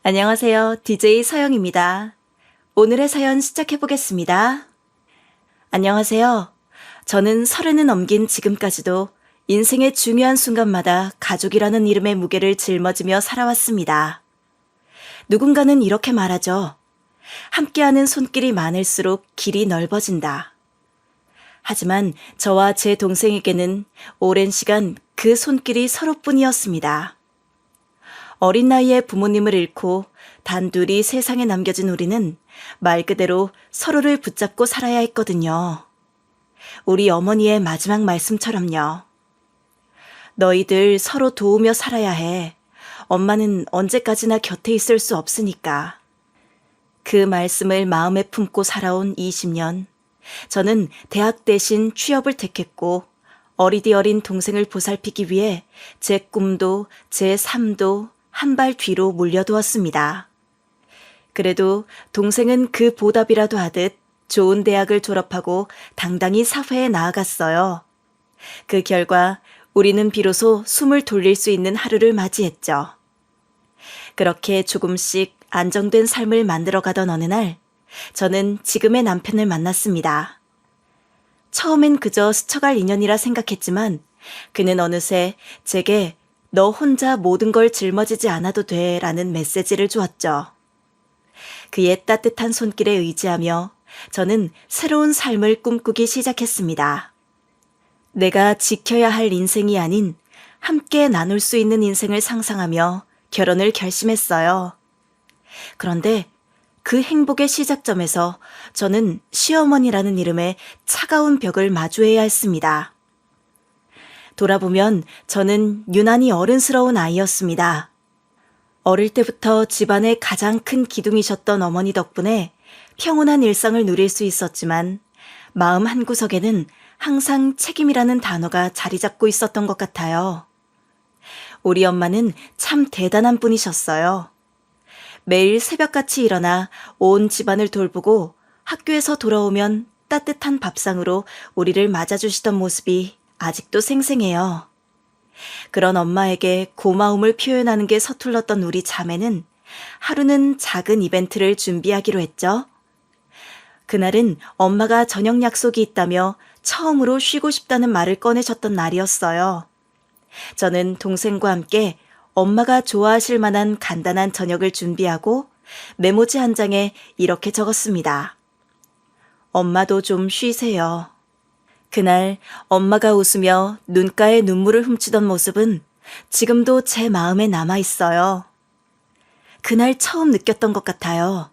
안녕하세요. DJ 서영입니다. 오늘의 사연 시작해보겠습니다. 안녕하세요. 저는 30을 넘긴 지금까지도 인생의 중요한 순간마다 가족이라는 이름의 무게를 짊어지며 살아왔습니다. 누군가는 이렇게 말하죠. 함께하는 손길이 많을수록 길이 넓어진다. 하지만 저와 제 동생에게는 오랜 시간 그 손길이 서로뿐이었습니다. 어린 나이에 부모님을 잃고 단둘이 세상에 남겨진 우리는 말 그대로 서로를 붙잡고 살아야 했거든요. 우리 어머니의 마지막 말씀처럼요. 너희들 서로 도우며 살아야 해. 엄마는 언제까지나 곁에 있을 수 없으니까. 그 말씀을 마음에 품고 살아온 20년. 저는 대학 대신 취업을 택했고 어리디 어린 동생을 보살피기 위해 제 꿈도 제 삶도 한 발 뒤로 물려두었습니다. 그래도 동생은 그 보답이라도 하듯 좋은 대학을 졸업하고 당당히 사회에 나아갔어요. 그 결과 우리는 비로소 숨을 돌릴 수 있는 하루를 맞이했죠. 그렇게 조금씩 안정된 삶을 만들어가던 어느 날, 저는 지금의 남편을 만났습니다. 처음엔 그저 스쳐갈 인연이라 생각했지만 그는 어느새 제게 너 혼자 모든 걸 짊어지지 않아도 돼 라는 메시지를 주었죠. 그의 따뜻한 손길에 의지하며 저는 새로운 삶을 꿈꾸기 시작했습니다. 내가 지켜야 할 인생이 아닌 함께 나눌 수 있는 인생을 상상하며 결혼을 결심했어요. 그런데 그 행복의 시작점에서 저는 시어머니라는 이름의 차가운 벽을 마주해야 했습니다. 돌아보면 저는 유난히 어른스러운 아이였습니다. 어릴 때부터 집안의 가장 큰 기둥이셨던 어머니 덕분에 평온한 일상을 누릴 수 있었지만 마음 한구석에는 항상 책임이라는 단어가 자리 잡고 있었던 것 같아요. 우리 엄마는 참 대단한 분이셨어요. 매일 새벽같이 일어나 온 집안을 돌보고 학교에서 돌아오면 따뜻한 밥상으로 우리를 맞아주시던 모습이 아직도 생생해요. 그런 엄마에게 고마움을 표현하는 게 서툴렀던 우리 자매는 하루는 작은 이벤트를 준비하기로 했죠. 그날은 엄마가 저녁 약속이 있다며 처음으로 쉬고 싶다는 말을 꺼내셨던 날이었어요. 저는 동생과 함께 엄마가 좋아하실 만한 간단한 저녁을 준비하고 메모지 한 장에 이렇게 적었습니다. 엄마도 좀 쉬세요. 그날 엄마가 웃으며 눈가에 눈물을 훔치던 모습은 지금도 제 마음에 남아있어요. 그날 처음 느꼈던 것 같아요.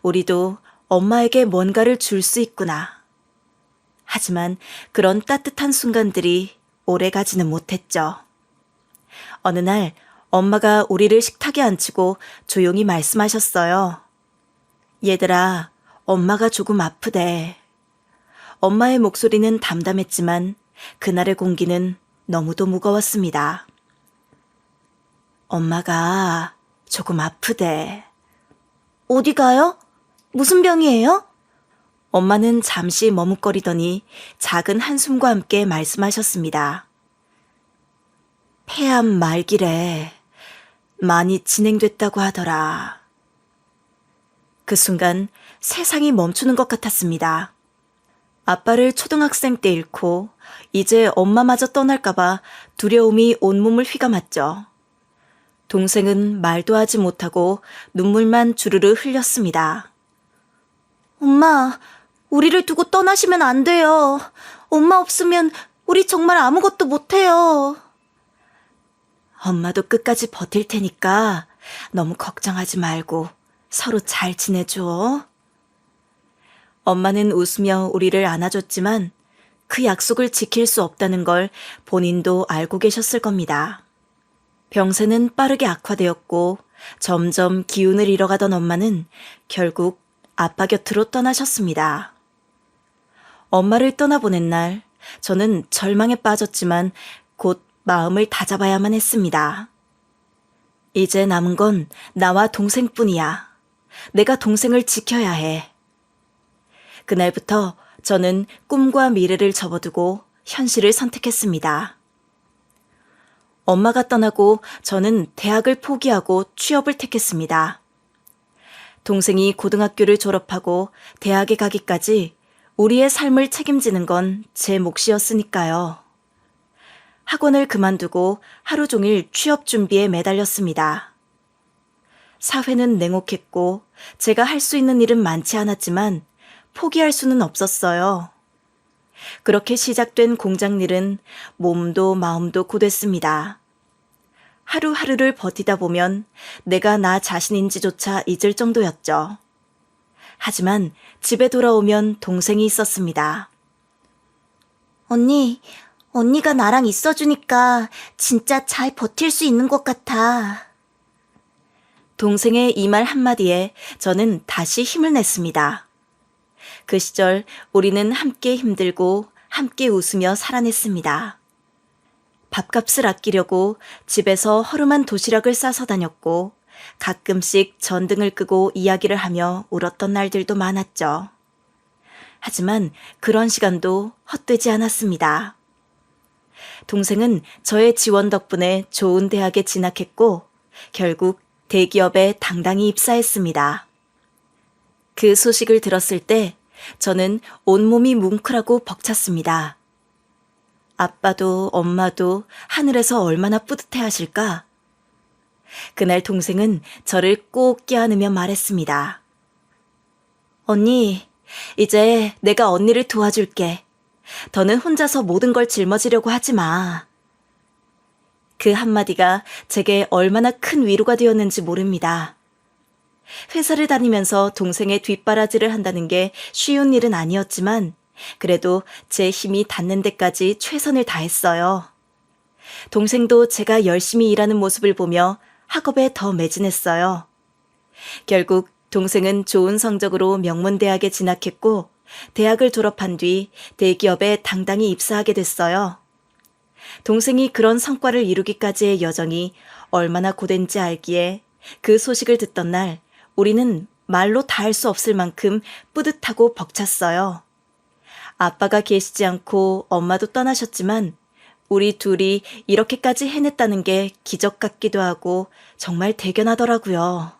우리도 엄마에게 뭔가를 줄 수 있구나. 하지만 그런 따뜻한 순간들이 오래 가지는 못했죠. 어느 날 엄마가 우리를 식탁에 앉히고 조용히 말씀하셨어요. 얘들아, 엄마가 조금 아프대. 엄마의 목소리는 담담했지만 그날의 공기는 너무도 무거웠습니다. 엄마가 조금 아프대. 어디 가요? 무슨 병이에요? 엄마는 잠시 머뭇거리더니 작은 한숨과 함께 말씀하셨습니다. 폐암 말기래. 많이 진행됐다고 하더라. 그 순간 세상이 멈추는 것 같았습니다. 아빠를 초등학생 때 잃고 이제 엄마마저 떠날까봐 두려움이 온몸을 휘감았죠. 동생은 말도 하지 못하고 눈물만 주르르 흘렸습니다. 엄마, 우리를 두고 떠나시면 안 돼요. 엄마 없으면 우리 정말 아무것도 못해요. 엄마도 끝까지 버틸 테니까 너무 걱정하지 말고 서로 잘 지내줘. 엄마는 웃으며 우리를 안아줬지만 그 약속을 지킬 수 없다는 걸 본인도 알고 계셨을 겁니다. 병세는 빠르게 악화되었고 점점 기운을 잃어가던 엄마는 결국 아빠 곁으로 떠나셨습니다. 엄마를 떠나보낸 날 저는 절망에 빠졌지만 곧 마음을 다잡아야만 했습니다. 이제 남은 건 나와 동생뿐이야. 내가 동생을 지켜야 해. 그날부터 저는 꿈과 미래를 접어두고 현실을 선택했습니다. 엄마가 떠나고 저는 대학을 포기하고 취업을 택했습니다. 동생이 고등학교를 졸업하고 대학에 가기까지 우리의 삶을 책임지는 건 제 몫이었으니까요. 학원을 그만두고 하루 종일 취업 준비에 매달렸습니다. 사회는 냉혹했고 제가 할 수 있는 일은 많지 않았지만 포기할 수는 없었어요. 그렇게 시작된 공장 일은 몸도 마음도 고됐습니다. 하루하루를 버티다 보면 내가 나 자신인지조차 잊을 정도였죠. 하지만 집에 돌아오면 동생이 있었습니다. 언니가 나랑 있어주니까 진짜 잘 버틸 수 있는 것 같아. 동생의 이 말 한마디에 저는 다시 힘을 냈습니다. 그 시절 우리는 함께 힘들고 함께 웃으며 살아냈습니다. 밥값을 아끼려고 집에서 허름한 도시락을 싸서 다녔고 가끔씩 전등을 끄고 이야기를 하며 울었던 날들도 많았죠. 하지만 그런 시간도 헛되지 않았습니다. 동생은 저의 지원 덕분에 좋은 대학에 진학했고 결국 대기업에 당당히 입사했습니다. 그 소식을 들었을 때 저는 온몸이 뭉클하고 벅찼습니다. 아빠도 엄마도 하늘에서 얼마나 뿌듯해 하실까? 그날 동생은 저를 꼭 껴안으며 말했습니다. 언니, 이제 내가 언니를 도와줄게. 더는 혼자서 모든 걸 짊어지려고 하지 마. 그 한마디가 제게 얼마나 큰 위로가 되었는지 모릅니다. 회사를 다니면서 동생의 뒷바라지를 한다는 게 쉬운 일은 아니었지만 그래도 제 힘이 닿는 데까지 최선을 다했어요. 동생도 제가 열심히 일하는 모습을 보며 학업에 더 매진했어요. 결국 동생은 좋은 성적으로 명문대학에 진학했고 대학을 졸업한 뒤 대기업에 당당히 입사하게 됐어요. 동생이 그런 성과를 이루기까지의 여정이 얼마나 고된지 알기에 그 소식을 듣던 날 우리는 말로 다 할 수 없을 만큼 뿌듯하고 벅찼어요. 아빠가 계시지 않고 엄마도 떠나셨지만 우리 둘이 이렇게까지 해냈다는 게 기적 같기도 하고 정말 대견하더라고요.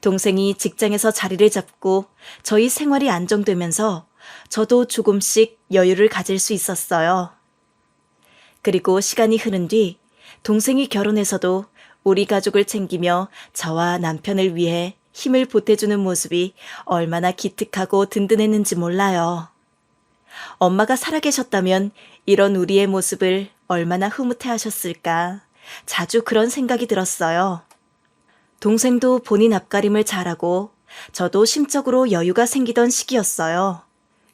동생이 직장에서 자리를 잡고 저희 생활이 안정되면서 저도 조금씩 여유를 가질 수 있었어요. 그리고 시간이 흐른 뒤 동생이 결혼해서도 우리 가족을 챙기며 저와 남편을 위해 힘을 보태주는 모습이 얼마나 기특하고 든든했는지 몰라요. 엄마가 살아계셨다면 이런 우리의 모습을 얼마나 흐뭇해 하셨을까. 자주 그런 생각이 들었어요. 동생도 본인 앞가림을 잘하고 저도 심적으로 여유가 생기던 시기였어요.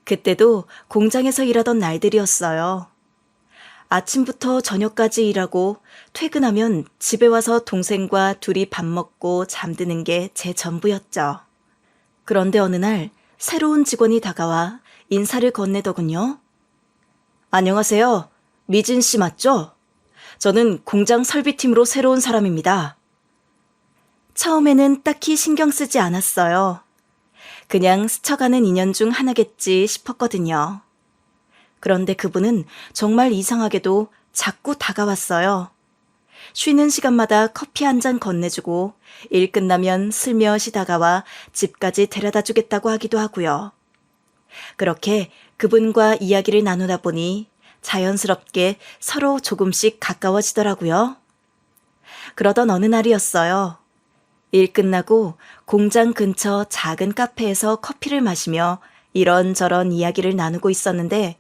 그때도 공장에서 일하던 날들이었어요. 아침부터 저녁까지 일하고 퇴근하면 집에 와서 동생과 둘이 밥 먹고 잠드는 게 제 전부였죠. 그런데 어느 날 새로운 직원이 다가와 인사를 건네더군요. 안녕하세요. 미진 씨 맞죠? 저는 공장 설비팀으로 새로 온 사람입니다. 처음에는 딱히 신경 쓰지 않았어요. 그냥 스쳐가는 인연 중 하나겠지 싶었거든요. 그런데 그분은 정말 이상하게도 자꾸 다가왔어요. 쉬는 시간마다 커피 한 잔 건네주고 일 끝나면 슬며시 다가와 집까지 데려다 주겠다고 하기도 하고요. 그렇게 그분과 이야기를 나누다 보니 자연스럽게 서로 조금씩 가까워지더라고요. 그러던 어느 날이었어요. 일 끝나고 공장 근처 작은 카페에서 커피를 마시며 이런저런 이야기를 나누고 있었는데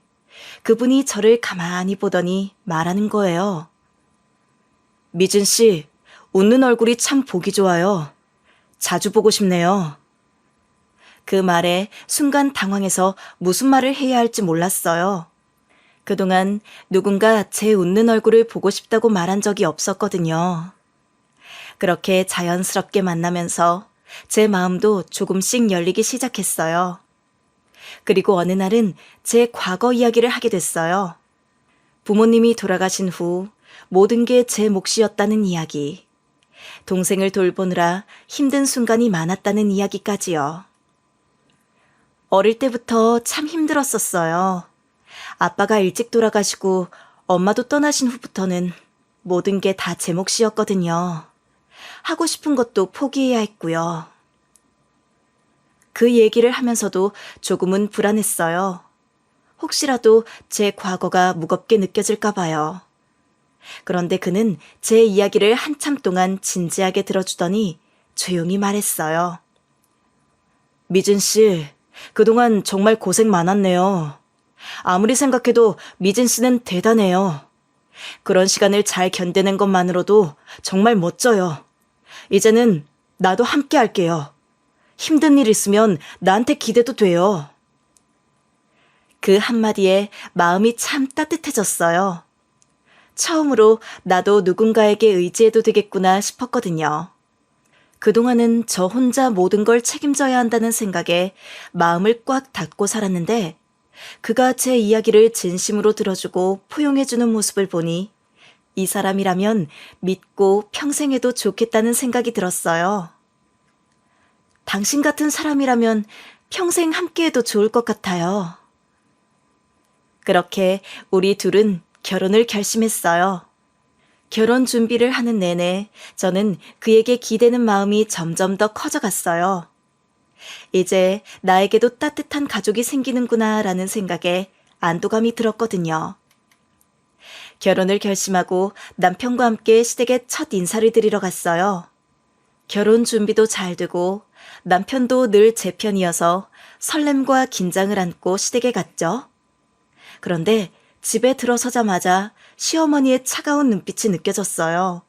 그분이 저를 가만히 보더니 말하는 거예요. 미진 씨, 웃는 얼굴이 참 보기 좋아요. 자주 보고 싶네요. 그 말에 순간 당황해서 무슨 말을 해야 할지 몰랐어요. 그동안 누군가 제 웃는 얼굴을 보고 싶다고 말한 적이 없었거든요. 그렇게 자연스럽게 만나면서 제 마음도 조금씩 열리기 시작했어요. 그리고 어느 날은 제 과거 이야기를 하게 됐어요. 부모님이 돌아가신 후 모든 게 제 몫이었다는 이야기. 동생을 돌보느라 힘든 순간이 많았다는 이야기까지요. 어릴 때부터 참 힘들었었어요. 아빠가 일찍 돌아가시고 엄마도 떠나신 후부터는 모든 게 다 제 몫이었거든요. 하고 싶은 것도 포기해야 했고요. 그 얘기를 하면서도 조금은 불안했어요. 혹시라도 제 과거가 무겁게 느껴질까 봐요. 그런데 그는 제 이야기를 한참 동안 진지하게 들어주더니 조용히 말했어요. 미진 씨, 그동안 정말 고생 많았네요. 아무리 생각해도 미진 씨는 대단해요. 그런 시간을 잘 견뎌낸 것만으로도 정말 멋져요. 이제는 나도 함께 할게요. 힘든 일 있으면 나한테 기대도 돼요. 그 한마디에 마음이 참 따뜻해졌어요. 처음으로 나도 누군가에게 의지해도 되겠구나 싶었거든요. 그동안은 저 혼자 모든 걸 책임져야 한다는 생각에 마음을 꽉 닫고 살았는데 그가 제 이야기를 진심으로 들어주고 포용해주는 모습을 보니 이 사람이라면 믿고 평생 해도 좋겠다는 생각이 들었어요. 당신 같은 사람이라면 평생 함께해도 좋을 것 같아요. 그렇게 우리 둘은 결혼을 결심했어요. 결혼 준비를 하는 내내 저는 그에게 기대는 마음이 점점 더 커져갔어요. 이제 나에게도 따뜻한 가족이 생기는구나 라는 생각에 안도감이 들었거든요. 결혼을 결심하고 남편과 함께 시댁에 첫 인사를 드리러 갔어요. 결혼 준비도 잘 되고 남편도 늘 제 편이어서 설렘과 긴장을 안고 시댁에 갔죠. 그런데 집에 들어서자마자 시어머니의 차가운 눈빛이 느껴졌어요.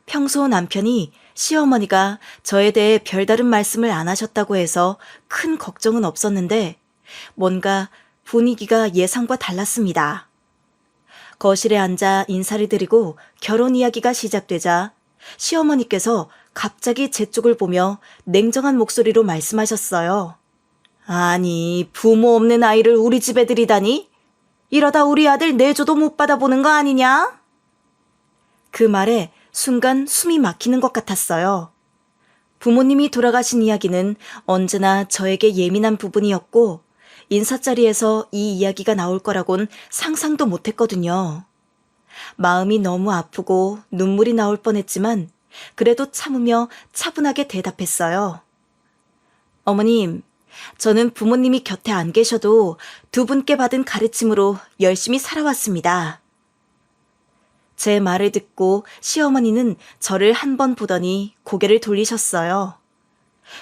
평소 남편이 시어머니가 저에 대해 별다른 말씀을 안 하셨다고 해서 큰 걱정은 없었는데 뭔가 분위기가 예상과 달랐습니다. 거실에 앉아 인사를 드리고 결혼 이야기가 시작되자 시어머니께서 갑자기 제 쪽을 보며 냉정한 목소리로 말씀하셨어요. 아니, 부모 없는 아이를 우리 집에 들이다니? 이러다 우리 아들 내조도 못 받아보는 거 아니냐? 그 말에 순간 숨이 막히는 것 같았어요. 부모님이 돌아가신 이야기는 언제나 저에게 예민한 부분이었고 인사자리에서 이 이야기가 나올 거라곤 상상도 못했거든요. 마음이 너무 아프고 눈물이 나올 뻔했지만 그래도 참으며 차분하게 대답했어요. 어머님, 저는 부모님이 곁에 안 계셔도 두 분께 받은 가르침으로 열심히 살아왔습니다. 제 말을 듣고 시어머니는 저를 한 번 보더니 고개를 돌리셨어요.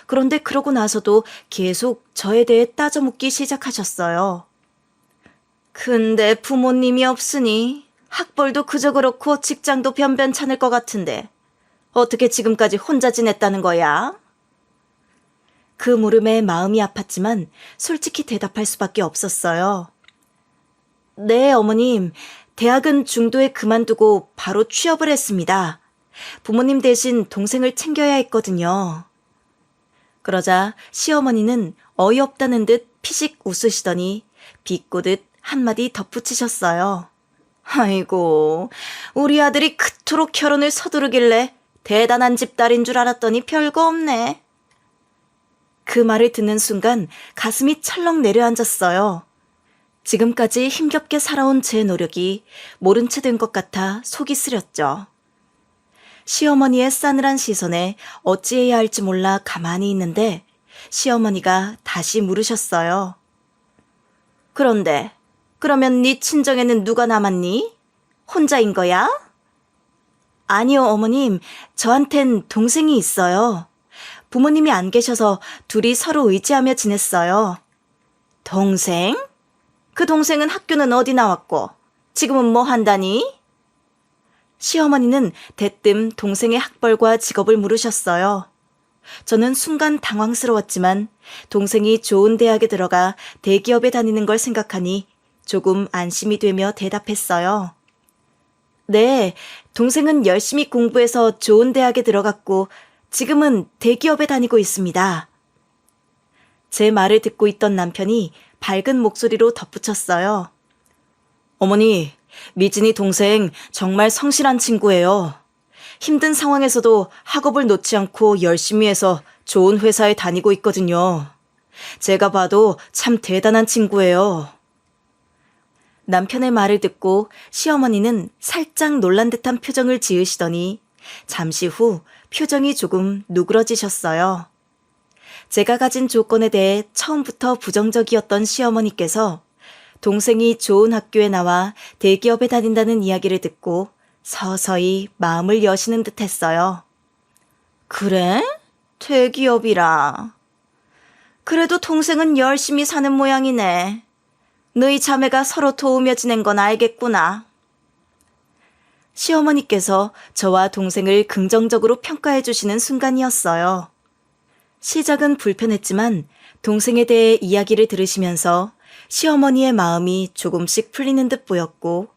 그런데 그러고 나서도 계속 저에 대해 따져 묻기 시작하셨어요. 근데 부모님이 없으니 학벌도 그저 그렇고 직장도 변변찮을 것 같은데 어떻게 지금까지 혼자 지냈다는 거야? 그 물음에 마음이 아팠지만 솔직히 대답할 수밖에 없었어요. 네, 어머님. 대학은 중도에 그만두고 바로 취업을 했습니다. 부모님 대신 동생을 챙겨야 했거든요. 그러자 시어머니는 어이없다는 듯 피식 웃으시더니 비꼬듯 한마디 덧붙이셨어요. 아이고, 우리 아들이 그토록 결혼을 서두르길래 대단한 집딸인 줄 알았더니 별거 없네. 그 말을 듣는 순간 가슴이 철렁 내려앉았어요. 지금까지 힘겹게 살아온 제 노력이 모른 채 된 것 같아 속이 쓰렸죠. 시어머니의 싸늘한 시선에 어찌해야 할지 몰라 가만히 있는데 시어머니가 다시 물으셨어요. 그런데 그러면 네 친정에는 누가 남았니? 혼자인 거야? 아니요, 어머님. 저한텐 동생이 있어요. 부모님이 안 계셔서 둘이 서로 의지하며 지냈어요. 동생? 그 동생은 학교는 어디 나왔고 지금은 뭐 한다니? 시어머니는 대뜸 동생의 학벌과 직업을 물으셨어요. 저는 순간 당황스러웠지만 동생이 좋은 대학에 들어가 대기업에 다니는 걸 생각하니 조금 안심이 되며 대답했어요. 네, 동생은 열심히 공부해서 좋은 대학에 들어갔고 지금은 대기업에 다니고 있습니다. 제 말을 듣고 있던 남편이 밝은 목소리로 덧붙였어요. 어머니, 미진이 동생 정말 성실한 친구예요. 힘든 상황에서도 학업을 놓지 않고 열심히 해서 좋은 회사에 다니고 있거든요. 제가 봐도 참 대단한 친구예요. 남편의 말을 듣고 시어머니는 살짝 놀란 듯한 표정을 지으시더니 잠시 후 표정이 조금 누그러지셨어요. 제가 가진 조건에 대해 처음부터 부정적이었던 시어머니께서 동생이 좋은 학교에 나와 대기업에 다닌다는 이야기를 듣고 서서히 마음을 여시는 듯 했어요. 그래? 대기업이라. 그래도 동생은 열심히 사는 모양이네. 너희 자매가 서로 도우며 지낸 건 알겠구나. 시어머니께서 저와 동생을 긍정적으로 평가해 주시는 순간이었어요. 시작은 불편했지만 동생에 대해 이야기를 들으시면서 시어머니의 마음이 조금씩 풀리는 듯 보였고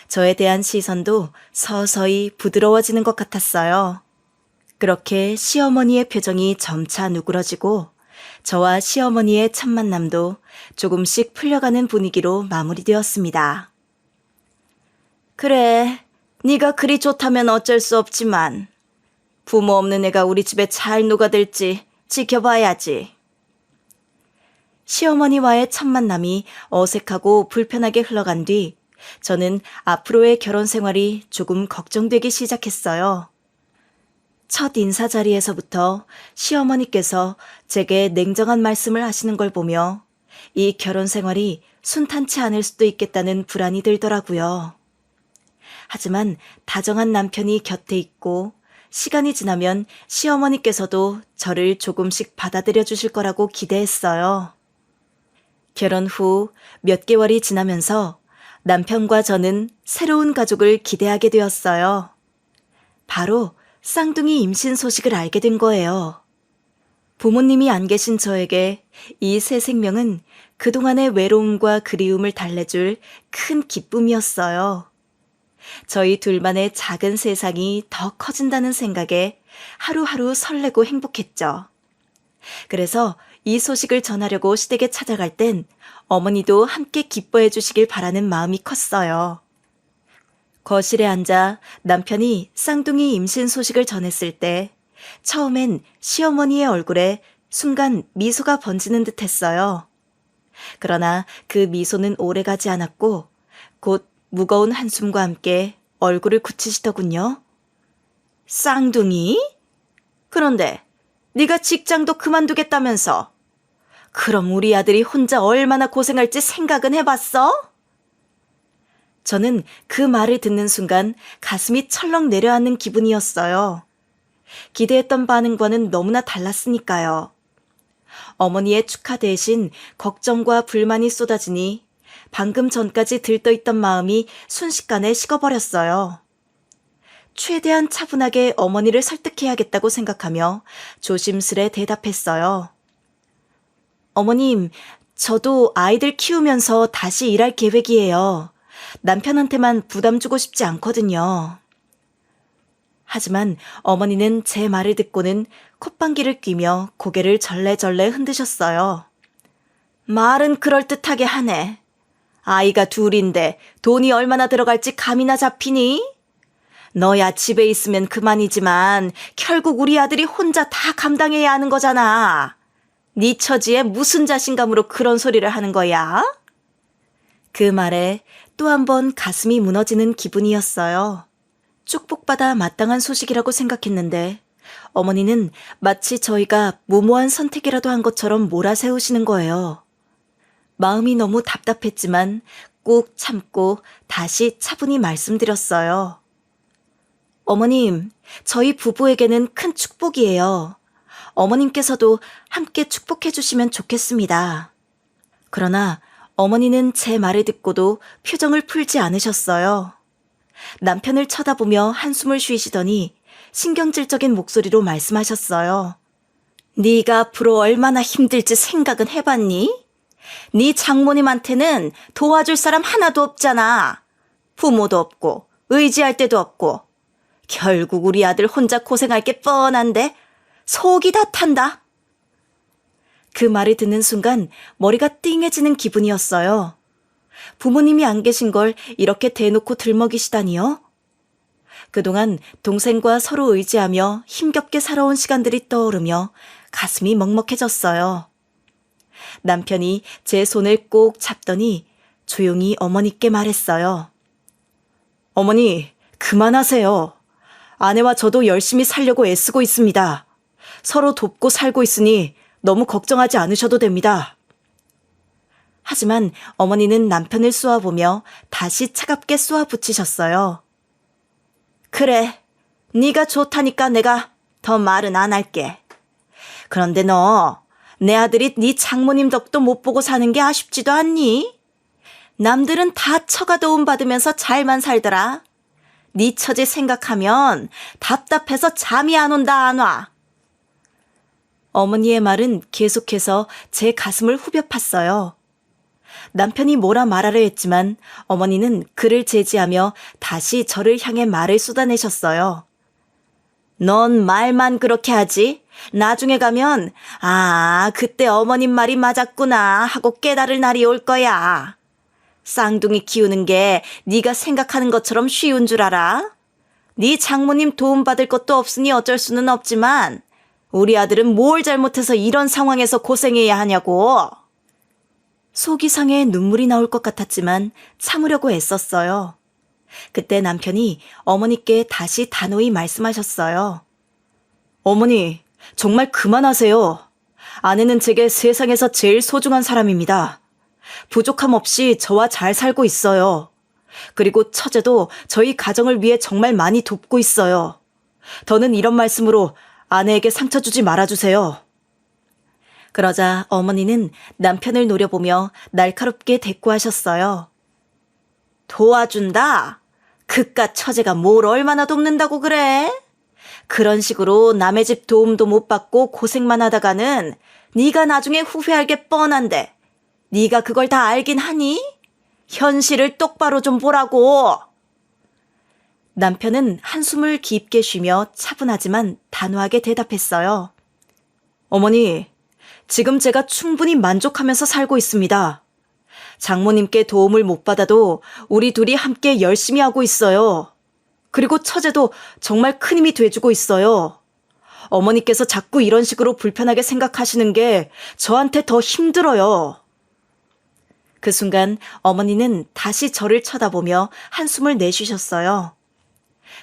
저에 대한 시선도 서서히 부드러워지는 것 같았어요. 그렇게 시어머니의 표정이 점차 누그러지고 저와 시어머니의 첫 만남도 조금씩 풀려가는 분위기로 마무리되었습니다. 그래, 네가 그리 좋다면 어쩔 수 없지만 부모 없는 애가 우리 집에 잘 녹아들지 지켜봐야지. 시어머니와의 첫 만남이 어색하고 불편하게 흘러간 뒤 저는 앞으로의 결혼 생활이 조금 걱정되기 시작했어요. 첫 인사 자리에서부터 시어머니께서 제게 냉정한 말씀을 하시는 걸 보며 이 결혼 생활이 순탄치 않을 수도 있겠다는 불안이 들더라고요. 하지만 다정한 남편이 곁에 있고 시간이 지나면 시어머니께서도 저를 조금씩 받아들여 주실 거라고 기대했어요. 결혼 후 몇 개월이 지나면서 남편과 저는 새로운 가족을 기대하게 되었어요. 바로 쌍둥이 임신 소식을 알게 된 거예요. 부모님이 안 계신 저에게 이 새 생명은 그동안의 외로움과 그리움을 달래줄 큰 기쁨이었어요. 저희 둘만의 작은 세상이 더 커진다는 생각에 하루하루 설레고 행복했죠. 그래서 이 소식을 전하려고 시댁에 찾아갈 땐 어머니도 함께 기뻐해 주시길 바라는 마음이 컸어요. 거실에 앉아 남편이 쌍둥이 임신 소식을 전했을 때 처음엔 시어머니의 얼굴에 순간 미소가 번지는 듯 했어요. 그러나 그 미소는 오래가지 않았고 곧 무거운 한숨과 함께 얼굴을 굳히시더군요. 쌍둥이? 그런데 네가 직장도 그만두겠다면서. 그럼 우리 아들이 혼자 얼마나 고생할지 생각은 해봤어? 저는 그 말을 듣는 순간 가슴이 철렁 내려앉는 기분이었어요. 기대했던 반응과는 너무나 달랐으니까요. 어머니의 축하 대신 걱정과 불만이 쏟아지니 방금 전까지 들떠있던 마음이 순식간에 식어버렸어요. 최대한 차분하게 어머니를 설득해야겠다고 생각하며 조심스레 대답했어요. 어머님, 저도 아이들 키우면서 다시 일할 계획이에요. 남편한테만 부담 주고 싶지 않거든요. 하지만 어머니는 제 말을 듣고는 콧방귀를 뀌며 고개를 절레절레 흔드셨어요. 말은 그럴듯하게 하네. 아이가 둘인데 돈이 얼마나 들어갈지 감이나 잡히니? 너야 집에 있으면 그만이지만 결국 우리 아들이 혼자 다 감당해야 하는 거잖아. 네 처지에 무슨 자신감으로 그런 소리를 하는 거야? 그 말에 또 한 번 가슴이 무너지는 기분이었어요. 축복받아 마땅한 소식이라고 생각했는데 어머니는 마치 저희가 무모한 선택이라도 한 것처럼 몰아세우시는 거예요. 마음이 너무 답답했지만 꾹 참고 다시 차분히 말씀드렸어요. 어머님, 저희 부부에게는 큰 축복이에요. 어머님께서도 함께 축복해 주시면 좋겠습니다. 그러나 어머니는 제 말을 듣고도 표정을 풀지 않으셨어요. 남편을 쳐다보며 한숨을 쉬시더니 신경질적인 목소리로 말씀하셨어요. 네가 앞으로 얼마나 힘들지 생각은 해봤니? 네 장모님한테는 도와줄 사람 하나도 없잖아. 부모도 없고 의지할 데도 없고 결국 우리 아들 혼자 고생할 게 뻔한데 속이 다 탄다. 그 말을 듣는 순간 머리가 띵해지는 기분이었어요. 부모님이 안 계신 걸 이렇게 대놓고 들먹이시다니요? 그동안 동생과 서로 의지하며 힘겹게 살아온 시간들이 떠오르며 가슴이 먹먹해졌어요. 남편이 제 손을 꼭 잡더니 조용히 어머니께 말했어요. 어머니, 그만하세요. 아내와 저도 열심히 살려고 애쓰고 있습니다. 서로 돕고 살고 있으니 너무 걱정하지 않으셔도 됩니다. 하지만 어머니는 남편을 쏘아보며 다시 차갑게 쏘아붙이셨어요. 그래, 네가 좋다니까 내가 더 말은 안 할게. 그런데 너, 내 아들이 네 장모님 덕도 못 보고 사는 게 아쉽지도 않니? 남들은 다 처가 도움 받으면서 잘만 살더라. 네 처제 생각하면 답답해서 잠이 안 온다 안 와. 어머니의 말은 계속해서 제 가슴을 후벼 팠어요. 남편이 뭐라 말하려 했지만 어머니는 그를 제지하며 다시 저를 향해 말을 쏟아내셨어요. 넌 말만 그렇게 하지? 나중에 가면 그때 어머님 말이 맞았구나 하고 깨달을 날이 올 거야. 쌍둥이 키우는 게 네가 생각하는 것처럼 쉬운 줄 알아? 네 장모님 도움받을 것도 없으니 어쩔 수는 없지만 우리 아들은 뭘 잘못해서 이런 상황에서 고생해야 하냐고. 속이 상해 눈물이 나올 것 같았지만 참으려고 애썼어요. 그때 남편이 어머니께 다시 단호히 말씀하셨어요. 어머니, 정말 그만하세요. 아내는 제게 세상에서 제일 소중한 사람입니다. 부족함 없이 저와 잘 살고 있어요. 그리고 처제도 저희 가정을 위해 정말 많이 돕고 있어요. 더는 이런 말씀으로 아내에게 상처 주지 말아주세요. 그러자 어머니는 남편을 노려보며 날카롭게 대꾸하셨어요. 도와준다? 그깟 처제가 뭘 얼마나 돕는다고 그래? 그런 식으로 남의 집 도움도 못 받고 고생만 하다가는 네가 나중에 후회할 게 뻔한데 네가 그걸 다 알긴 하니? 현실을 똑바로 좀 보라고. 남편은 한숨을 깊게 쉬며 차분하지만 단호하게 대답했어요. 어머니, 지금 제가 충분히 만족하면서 살고 있습니다. 장모님께 도움을 못 받아도 우리 둘이 함께 열심히 하고 있어요. 그리고 처제도 정말 큰 힘이 돼주고 있어요. 어머니께서 자꾸 이런 식으로 불편하게 생각하시는 게 저한테 더 힘들어요. 그 순간 어머니는 다시 저를 쳐다보며 한숨을 내쉬셨어요.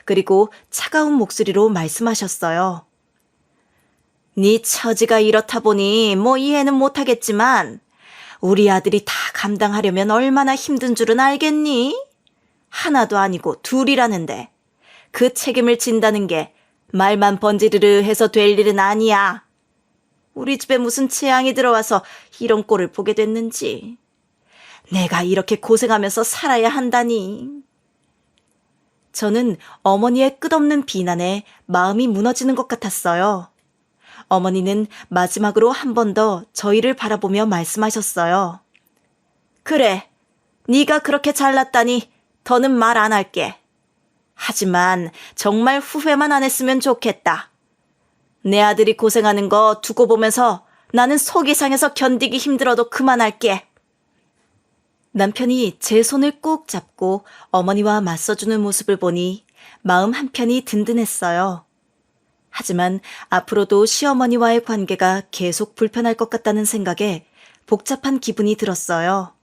그리고 차가운 목소리로 말씀하셨어요. 네 처지가 이렇다 보니 뭐 이해는 못하겠지만 우리 아들이 다 감당하려면 얼마나 힘든 줄은 알겠니? 하나도 아니고 둘이라는데 그 책임을 진다는 게 말만 번지르르 해서 될 일은 아니야. 우리 집에 무슨 재앙이 들어와서 이런 꼴을 보게 됐는지. 내가 이렇게 고생하면서 살아야 한다니. 저는 어머니의 끝없는 비난에 마음이 무너지는 것 같았어요. 어머니는 마지막으로 한 번 더 저희를 바라보며 말씀하셨어요. 그래, 네가 그렇게 잘났다니 더는 말 안 할게. 하지만 정말 후회만 안 했으면 좋겠다. 내 아들이 고생하는 거 두고 보면서 나는 속이 상해서 견디기 힘들어도 그만할게. 남편이 제 손을 꼭 잡고 어머니와 맞서주는 모습을 보니 마음 한편이 든든했어요. 하지만 앞으로도 시어머니와의 관계가 계속 불편할 것 같다는 생각에 복잡한 기분이 들었어요.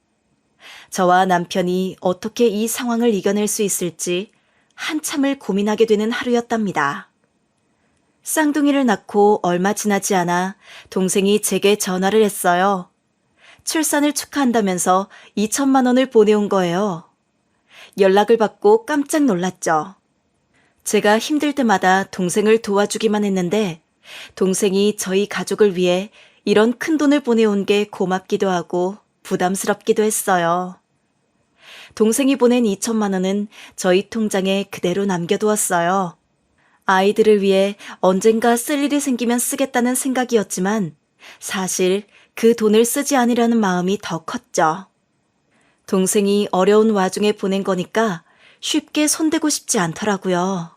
저와 남편이 어떻게 이 상황을 이겨낼 수 있을지 한참을 고민하게 되는 하루였답니다. 쌍둥이를 낳고 얼마 지나지 않아 동생이 제게 전화를 했어요. 출산을 축하한다면서 2천만 원을 보내온 거예요. 연락을 받고 깜짝 놀랐죠. 제가 힘들 때마다 동생을 도와주기만 했는데 동생이 저희 가족을 위해 이런 큰 돈을 보내온 게 고맙기도 하고 부담스럽기도 했어요. 동생이 보낸 2천만 원은 저희 통장에 그대로 남겨두었어요. 아이들을 위해 언젠가 쓸 일이 생기면 쓰겠다는 생각이었지만 사실 그 돈을 쓰지 않으려는 마음이 더 컸죠. 동생이 어려운 와중에 보낸 거니까 쉽게 손대고 싶지 않더라고요.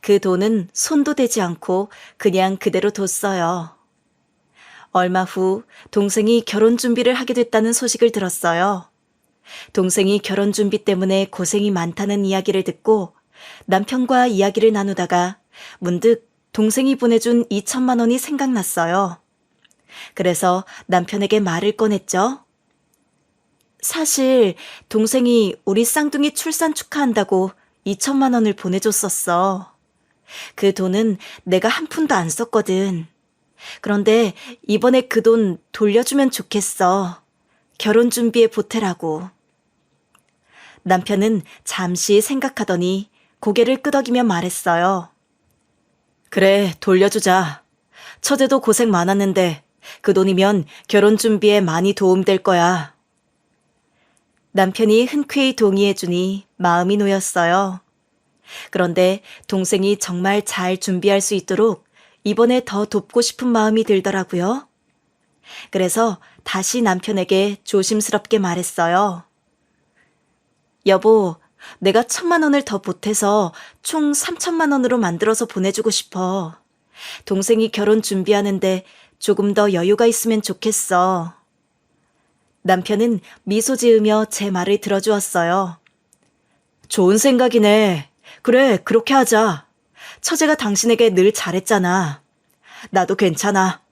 그 돈은 손도 대지 않고 그냥 그대로 뒀어요. 얼마 후 동생이 결혼 준비를 하게 됐다는 소식을 들었어요. 동생이 결혼 준비 때문에 고생이 많다는 이야기를 듣고 남편과 이야기를 나누다가 문득 동생이 보내준 2천만 원이 생각났어요. 그래서 남편에게 말을 꺼냈죠. 사실 동생이 우리 쌍둥이 출산 축하한다고 2천만 원을 보내줬었어. 그 돈은 내가 한 푼도 안 썼거든. 그런데 이번에 그 돈 돌려주면 좋겠어. 결혼 준비에 보태라고. 남편은 잠시 생각하더니 고개를 끄덕이며 말했어요. 그래, 돌려주자. 처제도 고생 많았는데 그 돈이면 결혼 준비에 많이 도움될 거야. 남편이 흔쾌히 동의해주니 마음이 놓였어요. 그런데 동생이 정말 잘 준비할 수 있도록 이번에 더 돕고 싶은 마음이 들더라고요. 그래서 다시 남편에게 조심스럽게 말했어요. 여보, 내가 1,000만 원을 더 보태서 총 3천만 원으로 만들어서 보내주고 싶어. 동생이 결혼 준비하는데 조금 더 여유가 있으면 좋겠어. 남편은 미소 지으며 제 말을 들어주었어요. 좋은 생각이네. 그래, 그렇게 하자. 처제가 당신에게 늘 잘했잖아. 나도 괜찮아.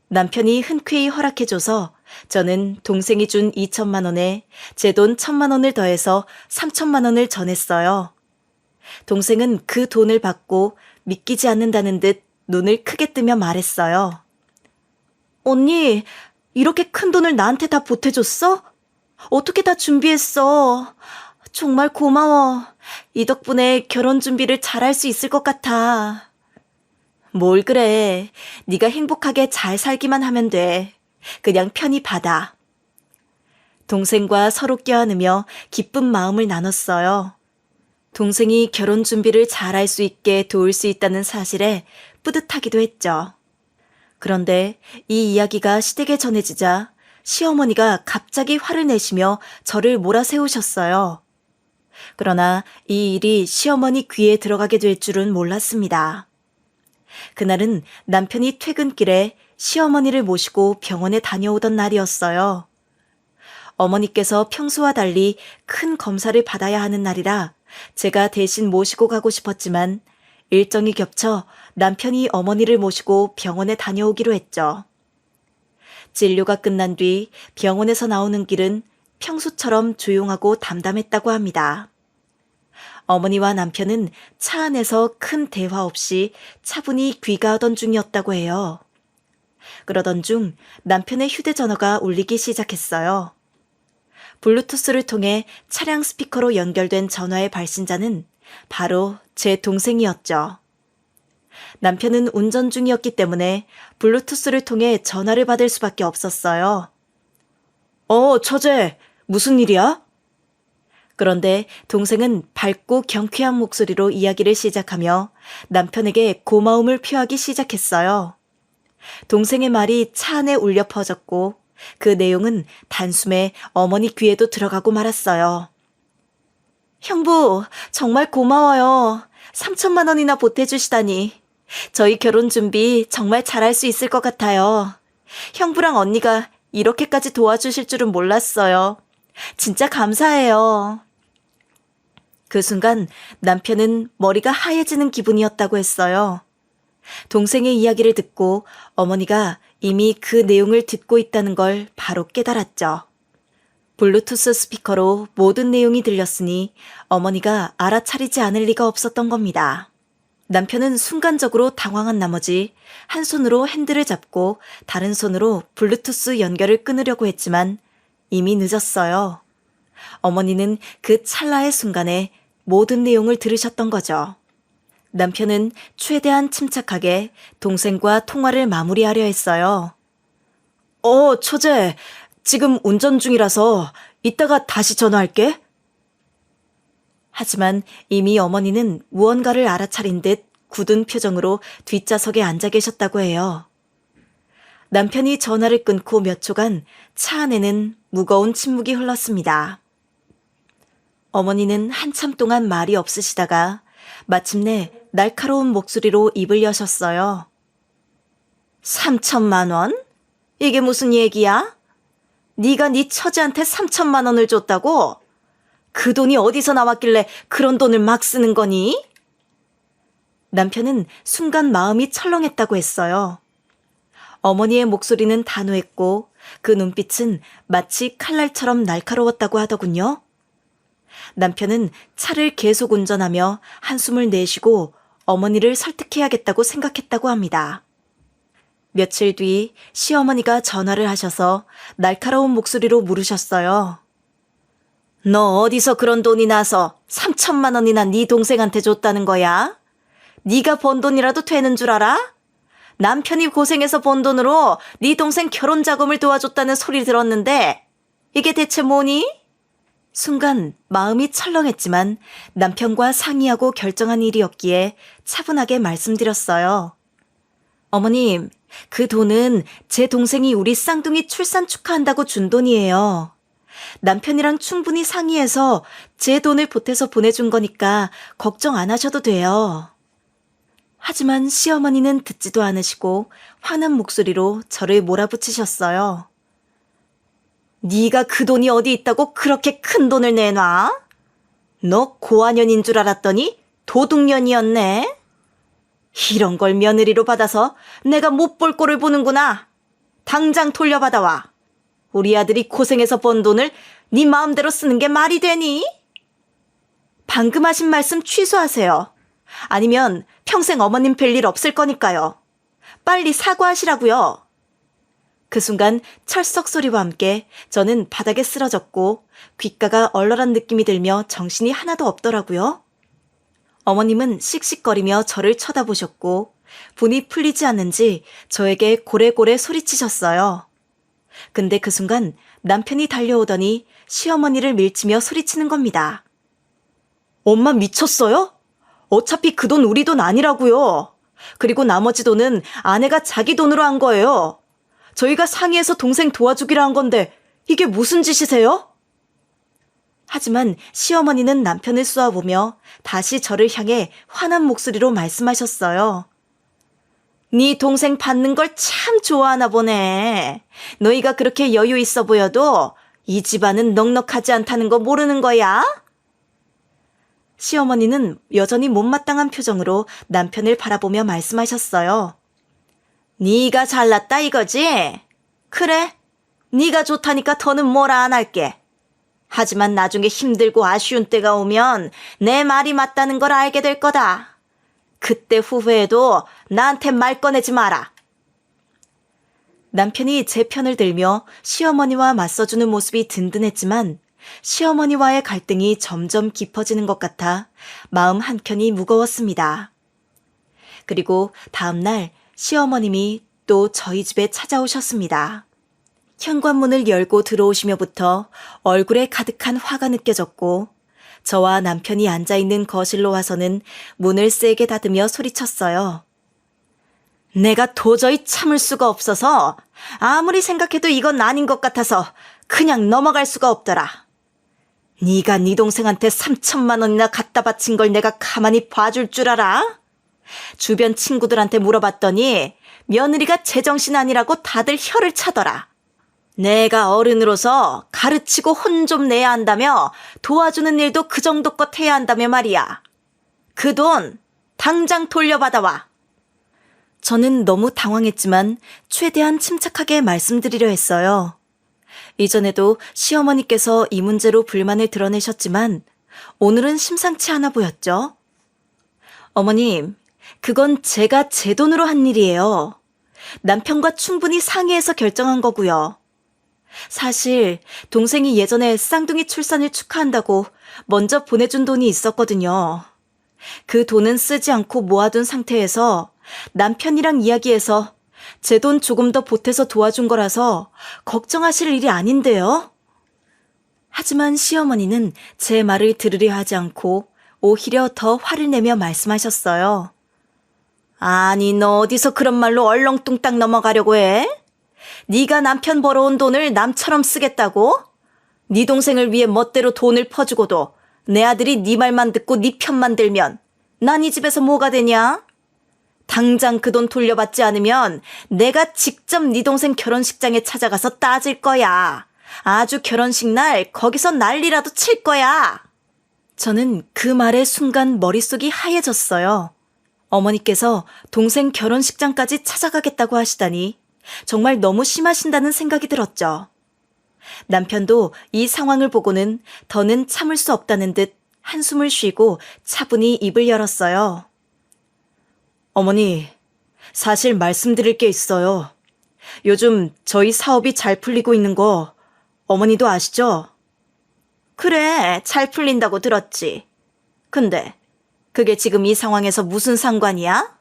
남편이 흔쾌히 허락해줘서 저는 동생이 준 2천만 원에 제 돈 1,000만 원을 더해서 3천만 원을 전했어요. 동생은 그 돈을 받고 믿기지 않는다는 듯 눈을 크게 뜨며 말했어요. 언니, 이렇게 큰 돈을 나한테 다 보태줬어? 어떻게 다 준비했어? 정말 고마워. 이 덕분에 결혼 준비를 잘할 수 있을 것 같아. 뭘 그래. 네가 행복하게 잘 살기만 하면 돼. 그냥 편히 받아. 동생과 서로 껴안으며 기쁜 마음을 나눴어요. 동생이 결혼 준비를 잘할 수 있게 도울 수 있다는 사실에 뿌듯하기도 했죠. 그런데 이 이야기가 시댁에 전해지자 시어머니가 갑자기 화를 내시며 저를 몰아세우셨어요. 그러나 이 일이 시어머니 귀에 들어가게 될 줄은 몰랐습니다. 그날은 남편이 퇴근길에 시어머니를 모시고 병원에 다녀오던 날이었어요. 어머니께서 평소와 달리 큰 검사를 받아야 하는 날이라 제가 대신 모시고 가고 싶었지만 일정이 겹쳐 남편이 어머니를 모시고 병원에 다녀오기로 했죠. 진료가 끝난 뒤 병원에서 나오는 길은 평소처럼 조용하고 담담했다고 합니다. 어머니와 남편은 차 안에서 큰 대화 없이 차분히 귀가하던 중이었다고 해요. 그러던 중 남편의 휴대전화가 울리기 시작했어요. 블루투스를 통해 차량 스피커로 연결된 전화의 발신자는 바로 제 동생이었죠. 남편은 운전 중이었기 때문에 블루투스를 통해 전화를 받을 수밖에 없었어요. 처제, 무슨 일이야? 그런데 동생은 밝고 경쾌한 목소리로 이야기를 시작하며 남편에게 고마움을 표하기 시작했어요. 동생의 말이 차 안에 울려 퍼졌고 그 내용은 단숨에 어머니 귀에도 들어가고 말았어요. 형부, 정말 고마워요. 3천만 원이나 보태주시다니. 저희 결혼 준비 정말 잘할 수 있을 것 같아요. 형부랑 언니가 이렇게까지 도와주실 줄은 몰랐어요. 진짜 감사해요. 그 순간 남편은 머리가 하얘지는 기분이었다고 했어요. 동생의 이야기를 듣고 어머니가 이미 그 내용을 듣고 있다는 걸 바로 깨달았죠. 블루투스 스피커로 모든 내용이 들렸으니 어머니가 알아차리지 않을 리가 없었던 겁니다. 남편은 순간적으로 당황한 나머지 한 손으로 핸들을 잡고 다른 손으로 블루투스 연결을 끊으려고 했지만 이미 늦었어요. 어머니는 그 찰나의 순간에 모든 내용을 들으셨던 거죠. 남편은 최대한 침착하게 동생과 통화를 마무리하려 했어요. 처제, 지금 운전 중이라서 이따가 다시 전화할게. 하지만 이미 어머니는 무언가를 알아차린 듯 굳은 표정으로 뒷좌석에 앉아 계셨다고 해요. 남편이 전화를 끊고 몇 초간 차 안에는 무거운 침묵이 흘렀습니다. 어머니는 한참 동안 말이 없으시다가 마침내 날카로운 목소리로 입을 여셨어요. 3천만 원? 이게 무슨 얘기야? 네가 네 처제한테 3천만 원을 줬다고? 그 돈이 어디서 나왔길래 그런 돈을 막 쓰는 거니? 남편은 순간 마음이 철렁했다고 했어요. 어머니의 목소리는 단호했고 그 눈빛은 마치 칼날처럼 날카로웠다고 하더군요. 남편은 차를 계속 운전하며 한숨을 내쉬고 어머니를 설득해야겠다고 생각했다고 합니다. 며칠 뒤 시어머니가 전화를 하셔서 날카로운 목소리로 물으셨어요. 너 어디서 그런 돈이 나서 3천만 원이나 네 동생한테 줬다는 거야? 네가 번 돈이라도 되는 줄 알아? 남편이 고생해서 번 돈으로 네 동생 결혼 자금을 도와줬다는 소리 들었는데 이게 대체 뭐니? 순간 마음이 철렁했지만 남편과 상의하고 결정한 일이었기에 차분하게 말씀드렸어요. 어머님, 그 돈은 제 동생이 우리 쌍둥이 출산 축하한다고 준 돈이에요. 남편이랑 충분히 상의해서 제 돈을 보태서 보내준 거니까 걱정 안 하셔도 돼요. 하지만 시어머니는 듣지도 않으시고 화난 목소리로 저를 몰아붙이셨어요. 네가 그 돈이 어디 있다고 그렇게 큰 돈을 내놔? 너 고아년인 줄 알았더니 도둑년이었네. 이런 걸 며느리로 받아서 내가 못 볼 꼴을 보는구나. 당장 돌려받아와. 우리 아들이 고생해서 번 돈을 네 마음대로 쓰는 게 말이 되니? 방금 하신 말씀 취소하세요. 아니면 평생 어머님 뵐일 없을 거니까요. 빨리 사과하시라고요. 그 순간 철썩 소리와 함께 저는 바닥에 쓰러졌고 귓가가 얼얼한 느낌이 들며 정신이 하나도 없더라고요. 어머님은 씩씩거리며 저를 쳐다보셨고 분이 풀리지 않는지 저에게 고래고래 소리치셨어요. 근데 그 순간 남편이 달려오더니 시어머니를 밀치며 소리치는 겁니다. 엄마 미쳤어요? 어차피 그 돈 우리 돈 아니라고요. 그리고 나머지 돈은 아내가 자기 돈으로 한 거예요. 저희가 상의해서 동생 도와주기로 한 건데 이게 무슨 짓이세요? 하지만 시어머니는 남편을 쏘아보며 다시 저를 향해 화난 목소리로 말씀하셨어요. 네 동생 받는 걸 참 좋아하나 보네. 너희가 그렇게 여유 있어 보여도 이 집안은 넉넉하지 않다는 거 모르는 거야? 시어머니는 여전히 못마땅한 표정으로 남편을 바라보며 말씀하셨어요. 네가 잘났다 이거지? 그래, 네가 좋다니까 더는 뭐라 안 할게. 하지만 나중에 힘들고 아쉬운 때가 오면 내 말이 맞다는 걸 알게 될 거다. 그때 후회해도 나한테 말 꺼내지 마라. 남편이 제 편을 들며 시어머니와 맞서주는 모습이 든든했지만 시어머니와의 갈등이 점점 깊어지는 것 같아 마음 한켠이 무거웠습니다. 그리고 다음 날 시어머님이 또 저희 집에 찾아오셨습니다. 현관문을 열고 들어오시며부터 얼굴에 가득한 화가 느껴졌고 저와 남편이 앉아있는 거실로 와서는 문을 세게 닫으며 소리쳤어요. 내가 도저히 참을 수가 없어서 아무리 생각해도 이건 아닌 것 같아서 그냥 넘어갈 수가 없더라. 네가 네 동생한테 3천만 원이나 갖다 바친 걸 내가 가만히 봐줄 줄 알아? 주변 친구들한테 물어봤더니 며느리가 제정신 아니라고 다들 혀를 차더라. 내가 어른으로서 가르치고 혼 좀 내야 한다며 도와주는 일도 그 정도껏 해야 한다며 말이야. 그 돈 당장 돌려받아와. 저는 너무 당황했지만 최대한 침착하게 말씀드리려 했어요. 이전에도 시어머니께서 이 문제로 불만을 드러내셨지만 오늘은 심상치 않아 보였죠. 어머님, 그건 제가 제 돈으로 한 일이에요. 남편과 충분히 상의해서 결정한 거고요. 사실 동생이 예전에 쌍둥이 출산을 축하한다고 먼저 보내준 돈이 있었거든요. 그 돈은 쓰지 않고 모아둔 상태에서 남편이랑 이야기해서 제 돈 조금 더 보태서 도와준 거라서 걱정하실 일이 아닌데요. 하지만 시어머니는 제 말을 들으려 하지 않고 오히려 더 화를 내며 말씀하셨어요. 아니, 너 어디서 그런 말로 얼렁뚱땅 넘어가려고 해? 네가 남편 벌어온 돈을 남처럼 쓰겠다고? 네 동생을 위해 멋대로 돈을 퍼주고도 내 아들이 네 말만 듣고 네 편만 들면 난 이 집에서 뭐가 되냐? 당장 그 돈 돌려받지 않으면 내가 직접 네 동생 결혼식장에 찾아가서 따질 거야. 아주 결혼식 날 거기서 난리라도 칠 거야. 저는 그 말에 순간 머릿속이 하얘졌어요. 어머니께서 동생 결혼식장까지 찾아가겠다고 하시다니 정말 너무 심하신다는 생각이 들었죠. 남편도 이 상황을 보고는 더는 참을 수 없다는 듯 한숨을 쉬고 차분히 입을 열었어요. 어머니, 사실 말씀드릴 게 있어요. 요즘 저희 사업이 잘 풀리고 있는 거 어머니도 아시죠? 그래, 잘 풀린다고 들었지. 근데 그게 지금 이 상황에서 무슨 상관이야?